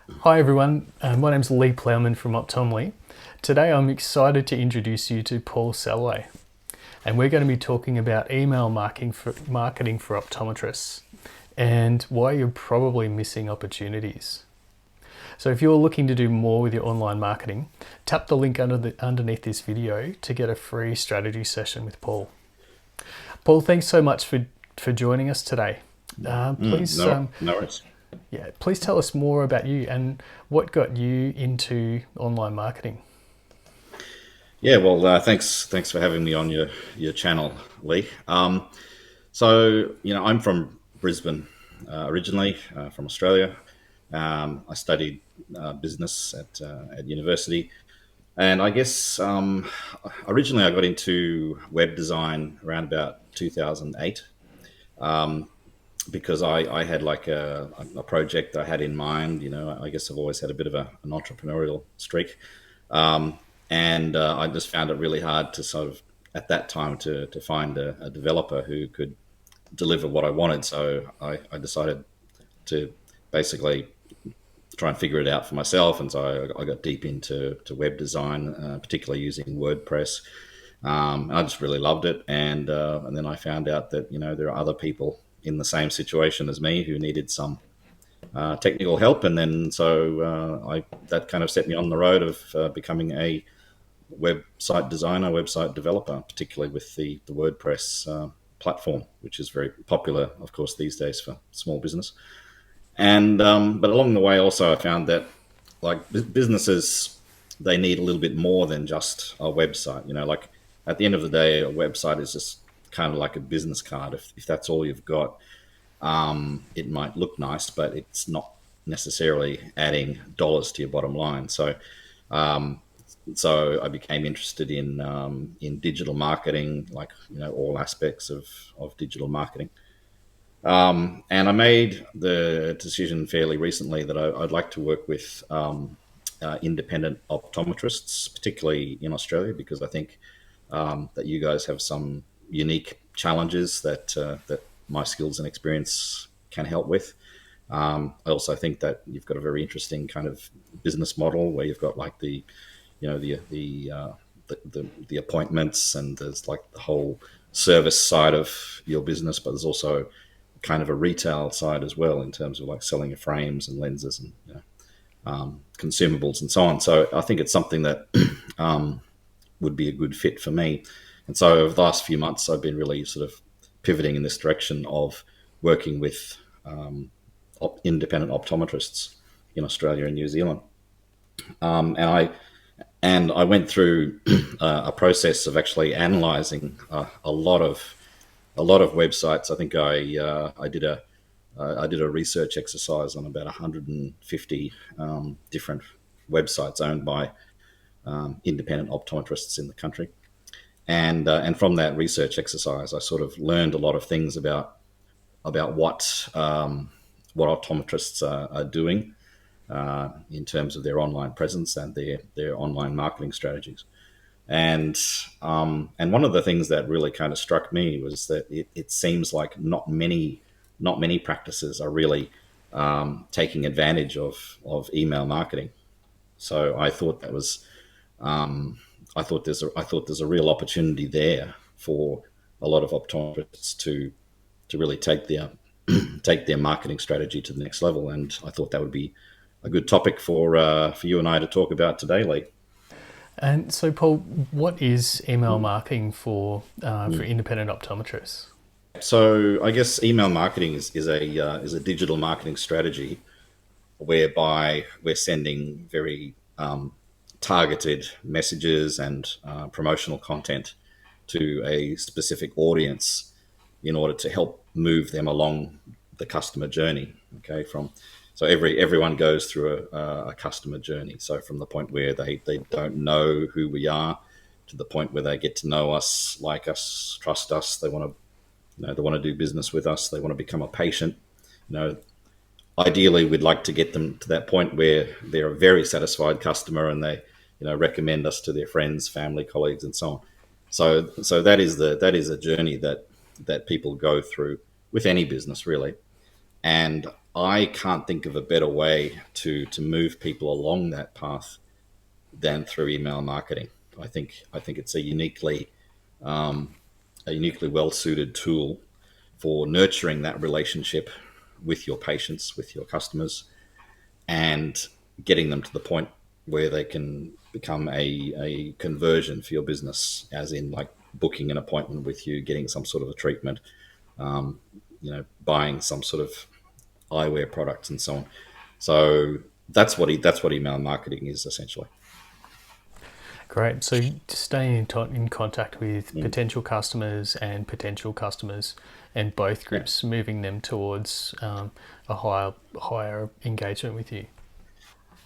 Hi everyone, my name's Lee Plowman from Optomly. Today I'm excited to introduce you to Paul Sallaway, and we're going to be talking about email marketing for optometrists and why you're probably missing opportunities. So if you're looking to do more with your online marketing, tap the link underneath this video to get a free strategy session with Paul. Paul, thanks so much for joining us today. Please No worries. Yeah, please tell us more about you and what got you into online marketing. Yeah, well, thanks for having me on your channel, Lee. I'm from Brisbane originally, from Australia. I studied business at university, and I guess originally I got into web design around about 2008. Because I had like a project I had in mind. I guess I've always had a bit of an entrepreneurial streak. And I just found it really hard to sort of, at that time, to find a developer who could deliver what I wanted. So I decided to basically try and figure it out for myself. And so I got deep into web design, particularly using WordPress. And I just really loved it. And then I found out that there are other people in the same situation as me who needed some technical help. And then I that kind of set me on the road of becoming a website designer, website developer, particularly with the WordPress platform, which is very popular, of course, these days for small business. And but along the way, also, I found that like businesses, they need a little bit more than just a website. Like at the end of the day, a website is just kind of like a business card. If that's all you've got, it might look nice, but it's not necessarily adding dollars to your bottom line. Um, so I became interested in digital marketing, like all aspects of digital marketing. And I made the decision fairly recently that I'd like to work with independent optometrists, particularly in Australia, because I think that you guys have some unique challenges that my skills and experience can help with. I also think that you've got a very interesting kind of business model where you've got like you know, the appointments, and there's like the whole service side of your business, but there's also kind of a retail side as well in terms of like selling your frames and lenses and consumables and so on. So I think it's something that would be a good fit for me. And so over the last few months, I've been really sort of pivoting in this direction of working with independent optometrists in Australia and New Zealand. And I went through a process of actually analysing a lot of websites. I think I did a research exercise on about 150 different websites owned by independent optometrists in the country. And from that research exercise, I sort of learned a lot of things about what optometrists are doing in terms of their online presence and their online marketing strategies. And one of the things that really kind of struck me was that it seems like not many practices are really taking advantage of email marketing. So I thought there's a real opportunity there for a lot of optometrists to really take their marketing strategy to the next level. And I thought that would be a good topic for you and I to talk about today, Lee. And so, Paul, what is email marketing for independent optometrists? So I guess email marketing is a digital marketing strategy whereby we're sending very targeted messages and promotional content to a specific audience in order to help move them along the customer journey. Okay, so everyone goes through a customer journey. So from the point where they don't know who we are to the point where they get to know us, like us, trust us, they want to do business with us, they want to become a patient. You know, Ideally, we'd like to get them to that point where they're a very satisfied customer and they, recommend us to their friends, family, colleagues, and so on. So that is a journey that people go through with any business really. And I can't think of a better way to move people along that path than through email marketing. I think it's a uniquely well suited tool for nurturing that relationship with your patients, with your customers, and getting them to the point where they can become a conversion for your business, as in like booking an appointment with you, getting some sort of a treatment, buying some sort of eyewear products, and so on. So that's what email marketing is essentially. Great. So staying in contact with Mm. potential customers, and both Yeah. groups, moving them towards a higher engagement with you.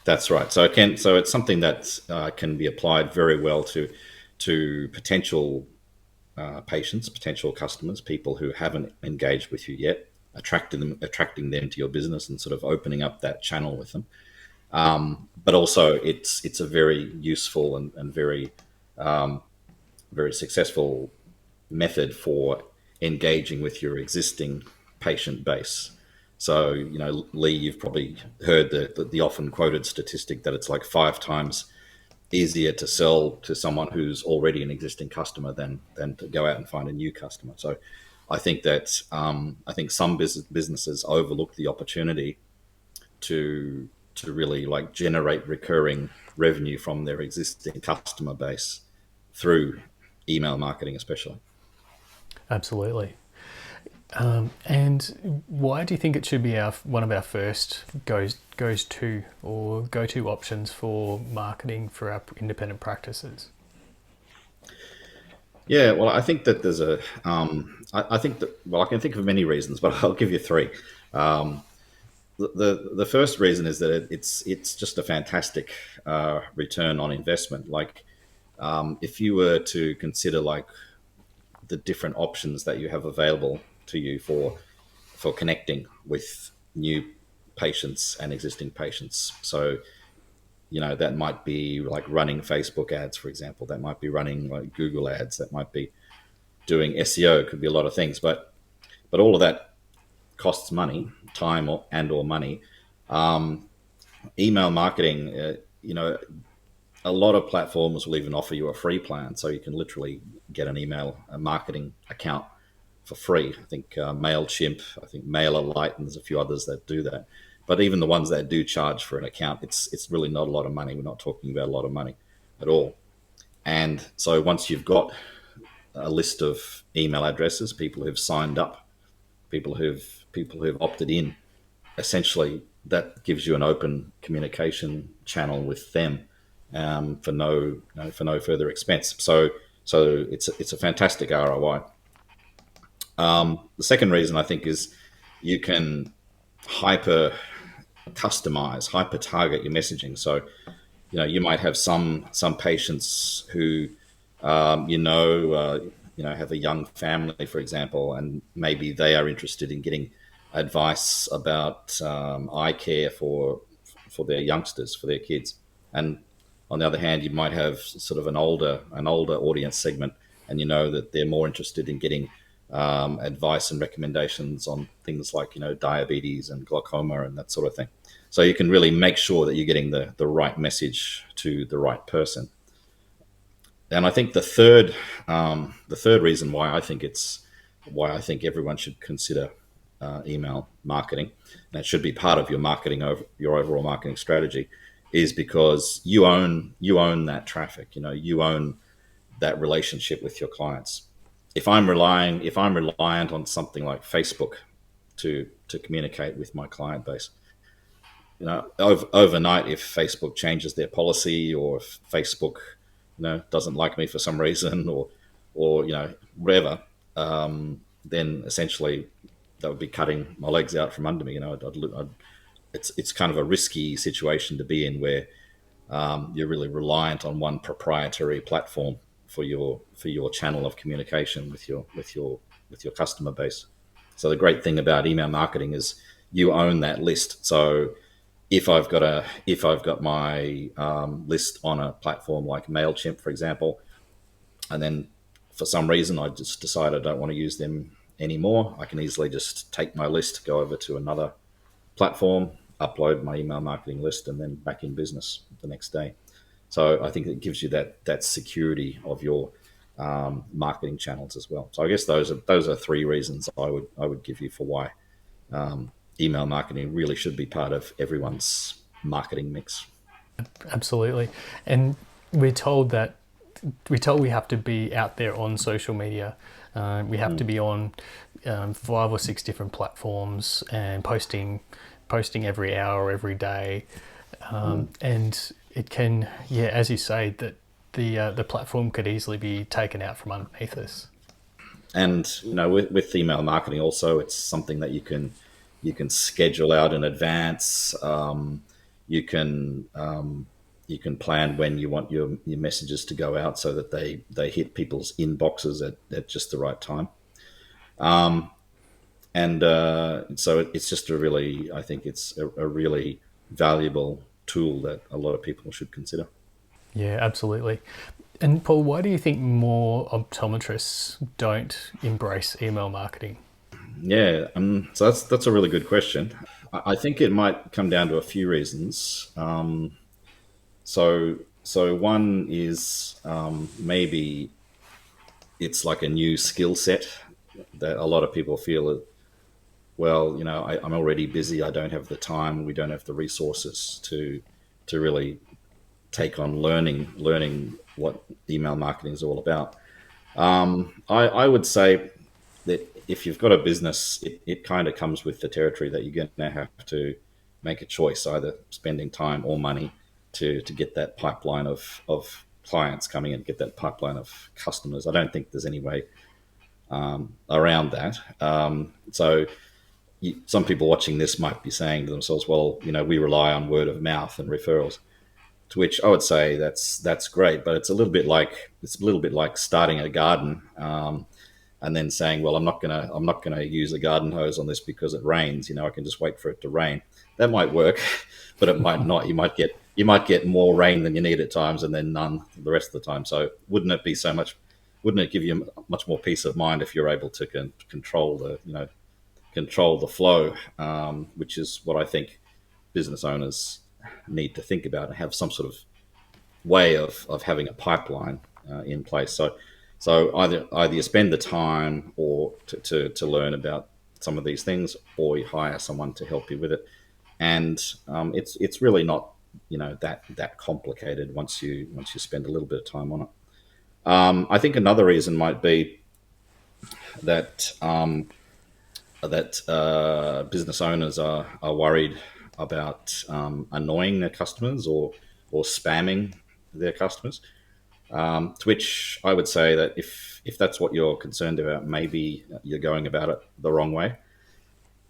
That's right. So it's something that can be applied very well to potential patients, potential customers, people who haven't engaged with you yet, attracting them to your business, and sort of opening up that channel with them. But also, it's a very useful and very successful method for engaging with your existing patient base. So, Lee, you've probably heard the often quoted statistic that it's like 5 times easier to sell to someone who's already an existing customer than to go out and find a new customer. So, I think some businesses overlook the opportunity to really like generate recurring revenue from their existing customer base through email marketing, especially. Absolutely. And why do you think it should be one of our first go to options for marketing for our independent practices? Yeah, well, I think that there's I think that, well, I can think of many reasons, but I'll give you three. Um, the first reason is that it's just a fantastic return on investment. Like, if you were to consider like the different options that you have available to you for connecting with new patients and existing patients. So, that might be like running Facebook ads, for example. That might be running like Google ads. That might be doing SEO. It could be a lot of things, but all of that costs money, time or money. Email marketing, a lot of platforms will even offer you a free plan, so you can literally get a marketing account for free. I think Mailchimp, I think MailerLite, and there's a few others that do that. But even the ones that do charge for an account, it's really not a lot of money. We're not talking about a lot of money at all. And so once you've got a list of email addresses, people who've signed up, people who've opted in, essentially that gives you an open communication channel with them, for no further expense. So it's a fantastic ROI. The second reason I think is you can hyper hyper target your messaging. So, you might have some patients who, have a young family, for example, and maybe they are interested in getting advice about eye care for their youngsters, for their kids. And on the other hand, you might have sort of an older audience segment, and you know that they're more interested in getting advice and recommendations on things like diabetes and glaucoma and that sort of thing. So you can really make sure that you're getting the right message to the right person. And I think the third reason why I think everyone should consider email marketing, and it should be part of your overall marketing strategy, is because you own that traffic. You own that relationship with your clients. If I'm reliant on something like Facebook to communicate with my client base, overnight, if Facebook changes their policy, or if Facebook doesn't like me for some reason, or whatever, then essentially that would be cutting my legs out from under me. It's kind of a risky situation to be in, where you're really reliant on one proprietary platform for your channel of communication with your customer base. So the great thing about email marketing is you own that list. So if I've got my list on a platform like Mailchimp, for example, and then for some reason I just decide I don't want to use them anymore, I can easily just take my list, go over to another platform, upload my email marketing list, and then back in business the next day. So I think it gives you that security of your marketing channels as well. So I guess those are three reasons I would give you for why email marketing really should be part of everyone's marketing mix. Absolutely. And we're told that we have to be out there on social media. We have to be on 5 or 6 different platforms and posting every hour, every day. And it can, yeah, as you say, that the platform could easily be taken out from underneath us. And with email marketing also, it's something that you can schedule out in advance. You can you can plan when you want your messages to go out so that they hit people's inboxes at just the right time. And so it's just I think it's a really valuable tool that a lot of people should consider. Yeah, absolutely. And Paul, why do you think more optometrists don't embrace email marketing? Yeah, so that's a really good question. I think it might come down to a few reasons. So one is maybe it's like a new skill set that a lot of people feel that, well, I'm already busy. I don't have the time. We don't have the resources to really take on learning what email marketing is all about. I would say that if you've got a business, it kind of comes with the territory that you're going to have to make a choice, either spending time or money to get that pipeline of clients coming in, get that pipeline of customers. I don't think there's any way around that. Some people watching this might be saying to themselves, well, we rely on word of mouth and referrals. To which I would say that's great, but it's a little bit like starting a garden, and then saying, well, I'm not gonna use a garden hose on this because it rains. I can just wait for it to rain. That might work, but it might not. You might get more rain than you need at times, and then none the rest of the time. So wouldn't it give you much more peace of mind if you're able to control the flow, which is what I think business owners need to think about and have some sort of way of having a pipeline in place. So either you spend the time or to learn about some of these things, or you hire someone to help you with it. And it's really not that complicated once you spend a little bit of time on it. I think another reason might be that business owners are worried about annoying their customers or spamming their customers. To which I would say that if that's what you're concerned about, maybe you're going about it the wrong way,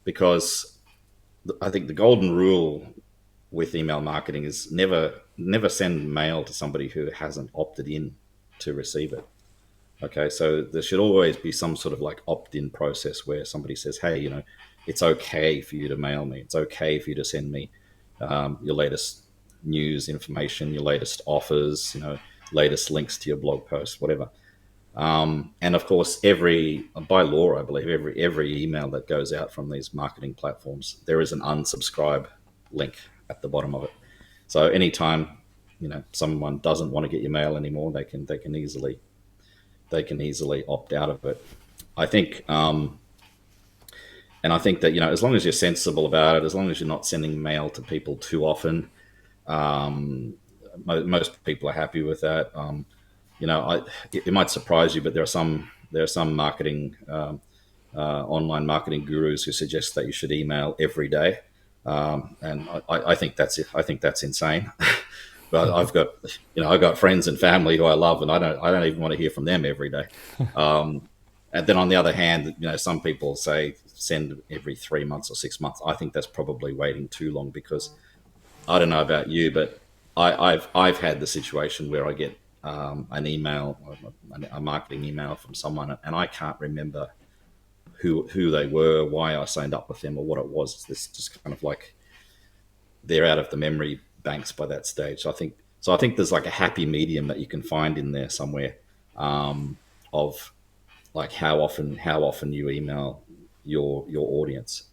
because I think the golden rule with email marketing is never send mail to somebody who hasn't opted in to receive it. Okay, so there should always be some sort of like opt-in process where somebody says, "Hey, it's okay for you to mail me. It's okay for you to send me your latest news information, your latest offers, latest links to your blog post, whatever." And of course, by law, I believe every email that goes out from these marketing platforms, there is an unsubscribe link at the bottom of it. So anytime someone doesn't want to get your mail anymore, they can easily opt out of it. I think, and I think that as long as you're sensible about it, as long as you're not sending mail to people too often, most people are happy with that. It might surprise you, but there are some online marketing gurus who suggest that you should email every day, and I think that's it. I think that's insane. But I've got friends and family who I love, and I don't even want to hear from them every day. And then on the other hand, some people say send every 3 months or 6 months. I think that's probably waiting too long, because I don't know about you, but I've had the situation where I get an email, a marketing email from someone, and I can't remember who they were, why I signed up with them, or what it was. It's just kind of like they're out of the memory banks by that stage. So I think there's like a happy medium that you can find in there somewhere, of like how often you email your audience.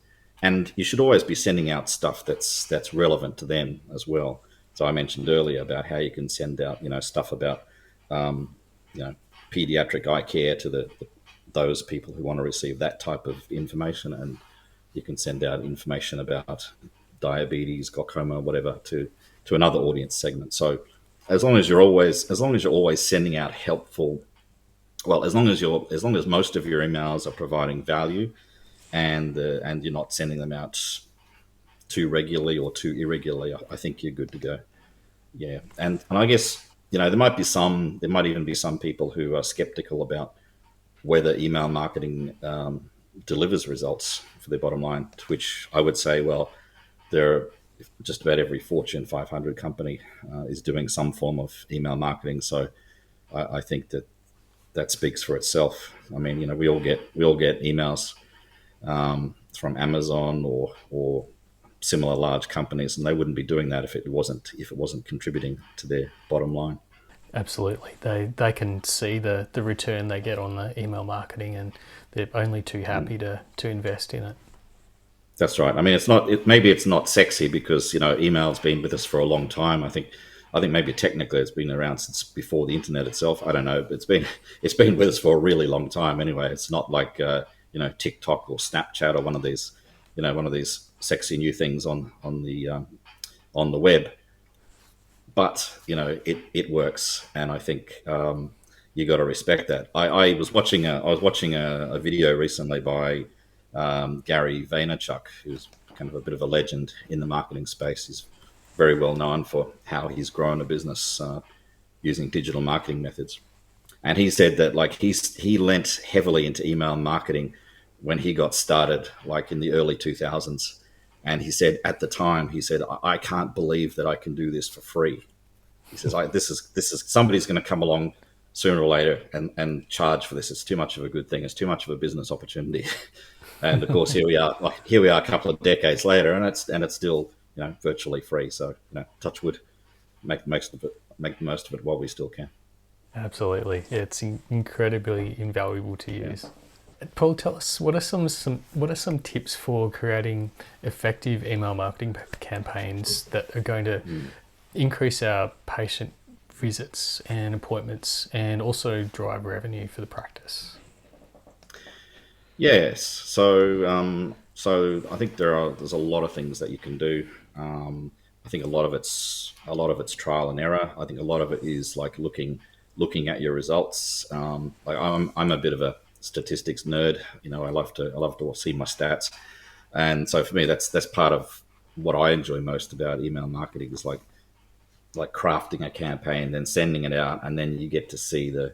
and you should always be sending out stuff that's relevant to them as well. So I mentioned earlier about how you can send out, stuff about, you know, pediatric eye care to those people who want to receive that type of information, and you can send out information about diabetes, glaucoma, whatever, to another audience segment. So as long as you're always sending out helpful, well, as long as most of your emails are providing value, and you're not sending them out too regularly or too irregularly, I think you're good to go. Yeah, and I guess there might even be some people who are skeptical about whether email marketing delivers results for their bottom line. To which I would say, well, there are just about every Fortune 500 company is doing some form of email marketing. So I think that speaks for itself. I mean, we all get emails from Amazon or similar large companies, and they wouldn't be doing that if it wasn't contributing to their bottom line. Absolutely. They can see the return they get on the email marketing, and they're only too happy to invest in it. That's right. I mean, it's not. Maybe it's not sexy because email's been with us for a long time. I think maybe technically it's been around since before the internet itself. I don't know. But it's been with us for a really long time. Anyway, it's not like TikTok or Snapchat or one of these sexy new things on the web. But it works, and I think you got to respect that. I was watching a video recently by Gary Vaynerchuk, who's kind of a bit of a legend in the marketing space. He's very well known for how he's grown a business using digital marketing methods. And he said that like he lent heavily into email marketing when he got started, like in the early 2000s. And he said at the time, I can't believe that I can do this for free. He says, this is somebody's going to come along sooner or later and charge for this. It's too much of a good thing. It's too much of a business opportunity. And of course, here we are a couple of decades later, and it's still virtually free. So touch wood, make the most of it while we still can. Absolutely. Yeah, it's incredibly invaluable to Yeah. use. Paul, tell us what are some tips for creating effective email marketing campaigns that are going to increase our patient visits and appointments and also drive revenue for the practice? Yes. So I think there's a lot of things that you can do. I think a lot of it's trial and error. I think a lot of it is like looking at your results. Like I'm a bit of a statistics nerd. I love to see my stats, and so for me that's part of what I enjoy most about email marketing is like crafting a campaign, then sending it out, and then you get to see the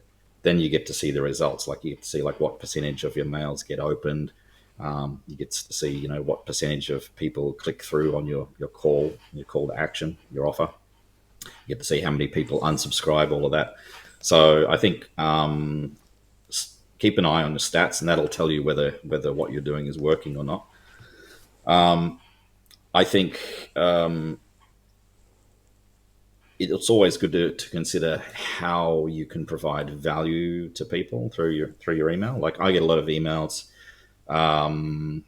results. Like you get to see like what percentage of your mails get opened. You get to see what percentage of people click through on your call to action, your offer. You get to see how many people unsubscribe, all of that. So I think keep an eye on the stats, and that'll tell you whether what you're doing is working or not. I think it's always good to consider how you can provide value to people through your email. Like I get a lot of emails from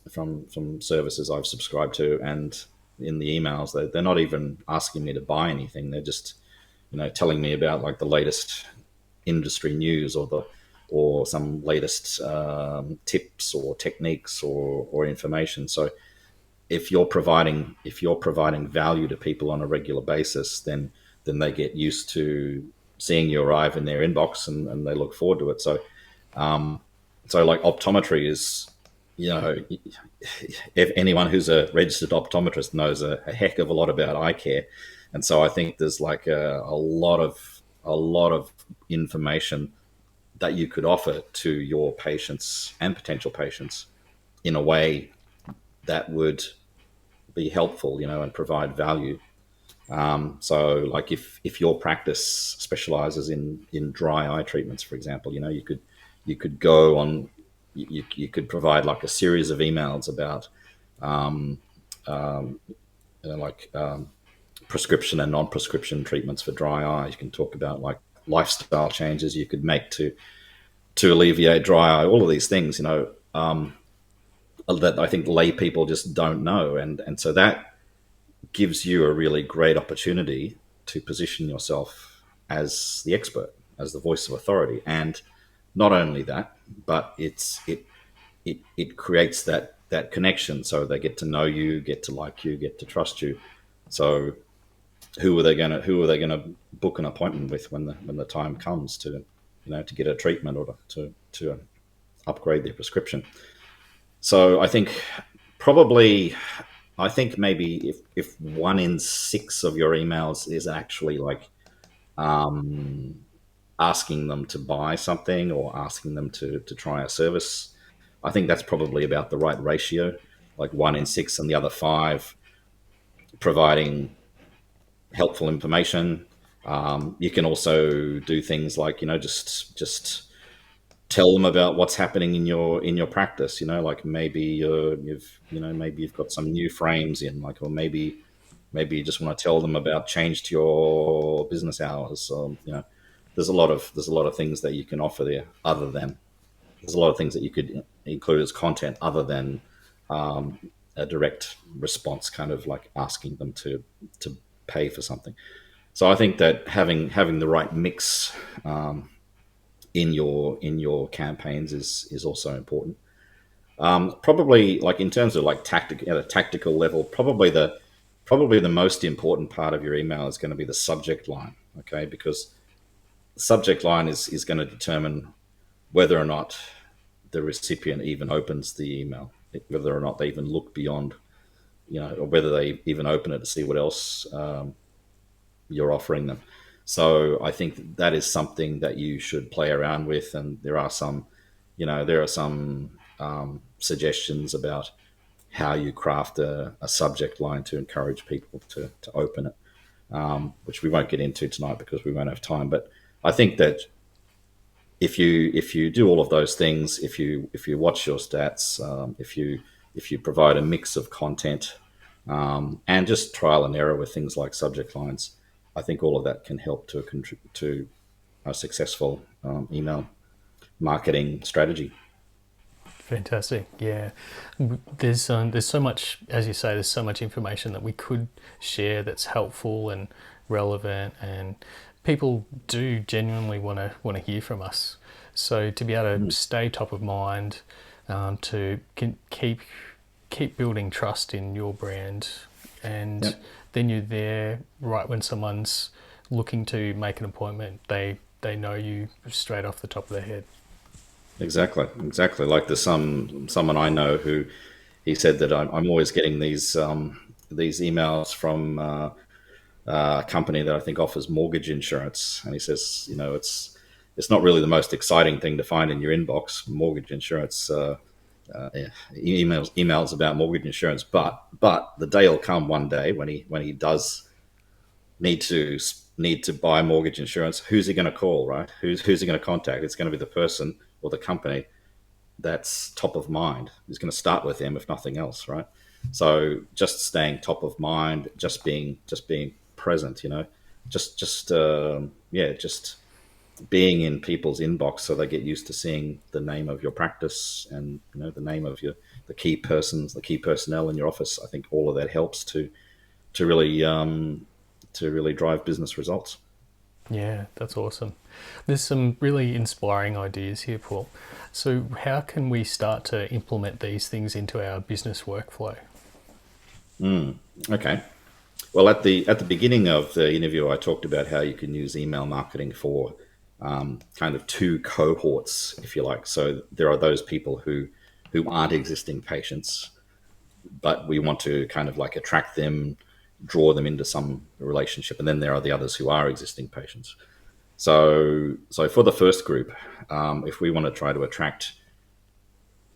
from services I've subscribed to, and in the emails they're not even asking me to buy anything. They're just telling me about like the latest industry news or some latest tips or techniques or information. So if you're providing value to people on a regular basis, then they get used to seeing you arrive in their inbox, and they look forward to it. So like optometry is, you know, if anyone who's a registered optometrist knows a heck of a lot about eye care, and so I think there's like a lot of information that you could offer to your patients and potential patients in a way that would be helpful, and provide value. So, like if your practice specializes in dry eye treatments, for example, you could go on, you could provide like a series of emails about um, like prescription and non-prescription treatments for dry eye. You can talk about like lifestyle changes you could make to alleviate dry eye. All of these things, that I think lay people just don't know, and so that gives you a really great opportunity to position yourself as the expert, as the voice of authority. And not only that, but it creates that connection, so they get to know you, get to like you, get to trust you. So who are they gonna book an appointment with when the time comes to, to get a treatment or to upgrade their prescription? So probably I think maybe if 1 in 6 of your emails is actually like um, asking them to buy something or asking them to try a service, I think that's probably about the right ratio. Like 1 in 6, and the other 5 providing helpful information. You can also do things like, just tell them about what's happening in your practice. Like maybe maybe you've got some new frames in, like, or maybe you just want to tell them about change to your business hours. There's a lot of things that you can offer there, other than there's a lot of things that you could include as content other than a direct response, kind of like asking them to pay for something. So I think that having the right mix in your campaigns is also important. Probably, like, in terms of like at a tactical level, probably the most important part of your email is going to be the subject line. Okay, because the subject line is going to determine whether or not the recipient even opens the email, whether or not they even look beyond, or whether they even open it to see what else you're offering them. So I think that is something that you should play around with, and there are some suggestions about how you craft a subject line to encourage people to open it, which we won't get into tonight because we won't have time. But I think that if you do all of those things, if you watch your stats, if you provide a mix of content, and just trial and error with things like subject lines, I think all of that can help to contribute to a successful email marketing strategy. Fantastic. Yeah. There's so much, as you say, there's so much information that we could share that's helpful and relevant, and people do genuinely want to hear from us. So to be able to Mm. stay top of mind, to keep building trust in your brand, and Yep. then you're there right when someone's looking to make an appointment. They know you straight off the top of their head. Exactly, exactly. Like, there's someone I know who he said that I'm always getting these emails from a company that I think offers mortgage insurance, and he says, it's not really the most exciting thing to find in your inbox, mortgage insurance, yeah, emails about mortgage insurance, but the day will come one day when he does need to need to buy mortgage insurance. Who's he going to call, right? Who's he going to contact? It's going to be the person or the company that's top of mind. He's going to start with them, if nothing else, right? So just staying top of mind, just being present, just being in people's inbox, so they get used to seeing the name of your practice, and the name of the key persons, the key personnel in your office. I think all of that helps to really to really drive business results. Yeah, that's awesome. There's some really inspiring ideas here, Paul. So, how can we start to implement these things into our business workflow? Okay. Well, at the beginning of the interview, I talked about how you can use email marketing for kind of two cohorts, if you like. So there are those people who aren't existing patients, but we want to kind of like attract them, draw them into some relationship, and then there are the others who are existing patients. So for the first group, if we want to try to attract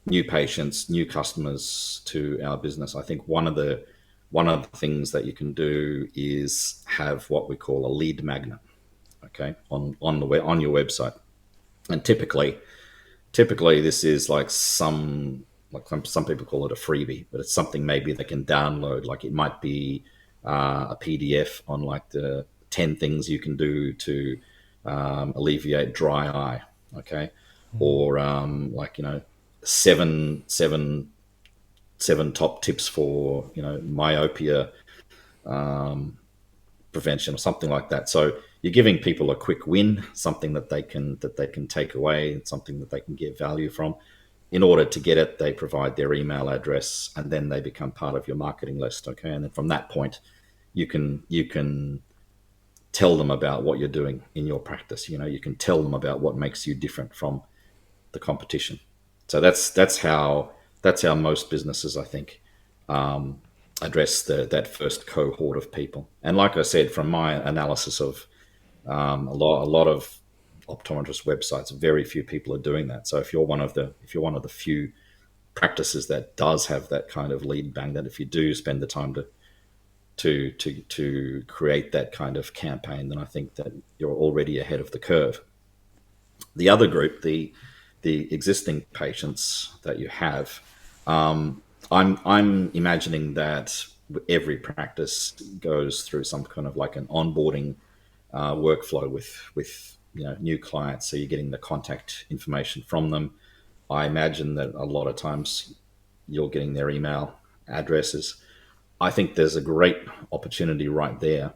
new patients, new customers to our business, I think one of the things that you can do is have what we call a lead magnet, okay, on your website. And typically this is like some people call it a freebie, but it's something maybe they can download. Like, it might be a PDF on like the 10 things you can do to alleviate dry eye, okay, or like, seven 7 top tips for myopia prevention or something like that. So you're giving people a quick win, something that they can take away, something that they can get value from. In order to get it, they provide their email address, and then they become part of your marketing list. Okay, and then from that point, you can tell them about what you're doing in your practice. You can tell them about what makes you different from the competition. So that's how most businesses, I think, address that first cohort of people. And like I said, from my analysis of a lot of optometrist websites, very few people are doing that. So if you're one of the few practices that does have that kind of lead bank, that if you do spend the time to create that kind of campaign, then I think that you're already ahead of the curve. The other group, the existing patients that you have, I'm imagining that every practice goes through some kind of like an onboarding workflow with new clients. So you're getting the contact information from them. I imagine that a lot of times you're getting their email addresses. I think there's a great opportunity right there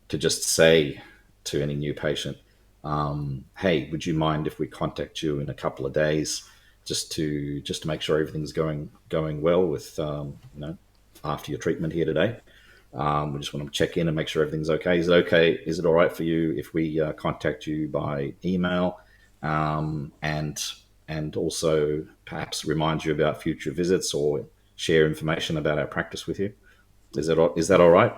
to just say to any new patient, "Hey, would you mind if we contact you in a couple of days, just to make sure everything's going well with after your treatment here today? We just want to check in and make sure everything's okay. Is it okay? Is it all right for you if we contact you by email, and also perhaps remind you about future visits or share information about our practice with you? Is that all right?"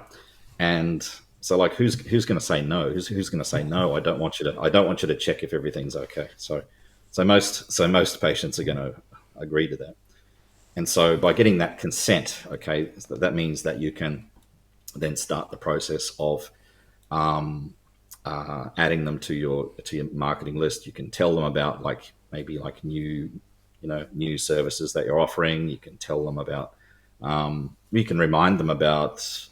And so, like, who's going to say no? Who's going to say no? I don't want you to check if everything's okay. So most patients are going to agree to that. And so by getting that consent, okay, that means that you can then start the process of adding them to your marketing list. You can tell them about, like, maybe like new services that you're offering. You can tell them about you can remind them about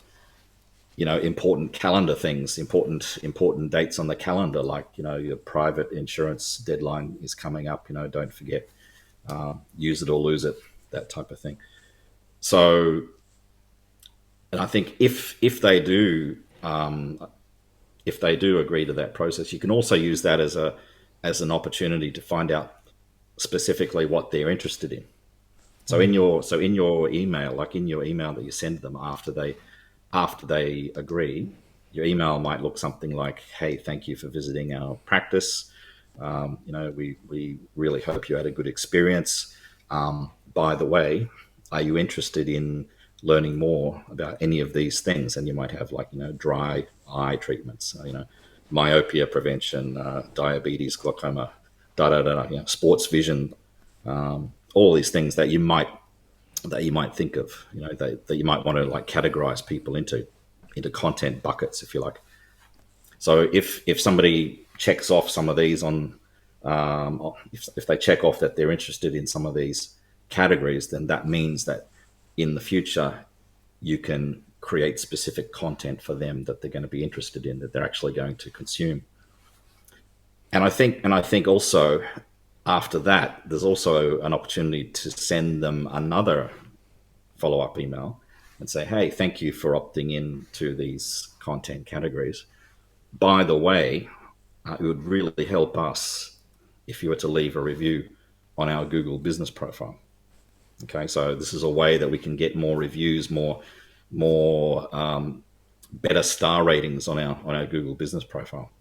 important calendar things, important dates on the calendar, like your private insurance deadline is coming up. Don't forget, use it or lose it, that type of thing. So, and I think if they do agree to that process, you can also use that as an opportunity to find out specifically what they're interested in. So in your email, like in your email that you send them after they agree, your email might look something like, "Hey, thank you for visiting our practice. We really hope you had a good experience. By the way, are you interested in learning more about any of these things?" And you might have, like, dry eye treatments, myopia prevention, diabetes, glaucoma, da da da, sports vision, all these things that you might think of, that you might want to, like, categorize people into content buckets, if you like. So if somebody checks off some of these if they check off that they're interested in some of these categories, then that means that in the future you can create specific content for them that they're going to be interested in, that they're actually going to consume. And I think also after that, there's also an opportunity to send them another follow-up email and say, "Hey, thank you for opting in to these content categories. By the way, it would really help us if you were to leave a review on our Google business profile." Okay, so this is a way that we can get more reviews, more better star ratings on our Google business profile.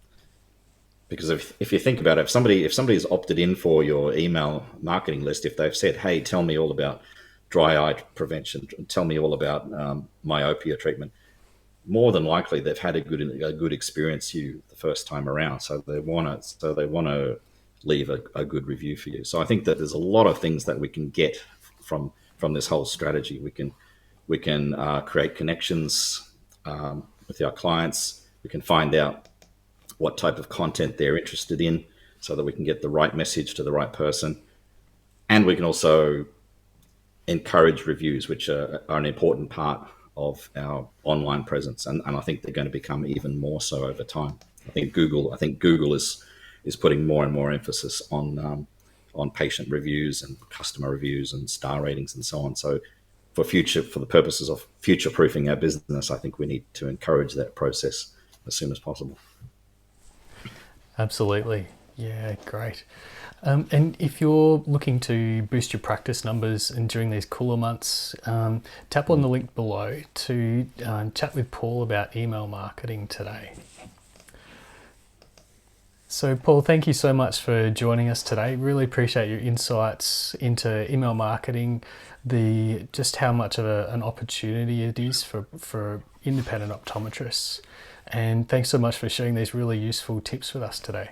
Because if you think about it, if somebody's opted in for your email marketing list, if they've said, "Hey, tell me all about dry eye prevention, tell me all about myopia treatment," more than likely they've had a good experience you the first time around. So they want to leave a good review for you. So I think that there's a lot of things that we can get from this whole strategy. We can create connections with our clients. We can find out what type of content they're interested in, so that we can get the right message to the right person. And we can also encourage reviews, which are an important part of our online presence, and I think they're going to become even more so over time. I think Google is putting more and more emphasis on patient reviews and customer reviews and star ratings and so on. So for the purposes of future proofing our business, I think we need to encourage that process as soon as possible. Absolutely. Yeah, great. And if you're looking to boost your practice numbers and during these cooler months, tap on the link below to chat with Paul about email marketing today. So Paul, thank you so much for joining us today. Really appreciate your insights into email marketing, just how much of an opportunity it is for independent optometrists. And thanks so much for sharing these really useful tips with us today.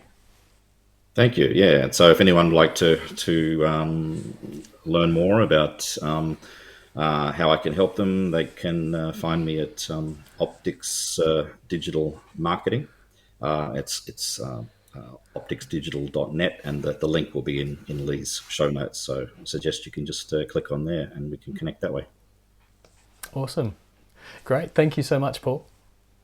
Thank you. Yeah. So if anyone would like to learn more about how I can help them, they can find me at Optics Digital Marketing. It's opticsdigital.net, and the link will be in Lee's show notes. So I suggest you can just click on there and we can connect that way. Awesome. Great. Thank you so much, Paul.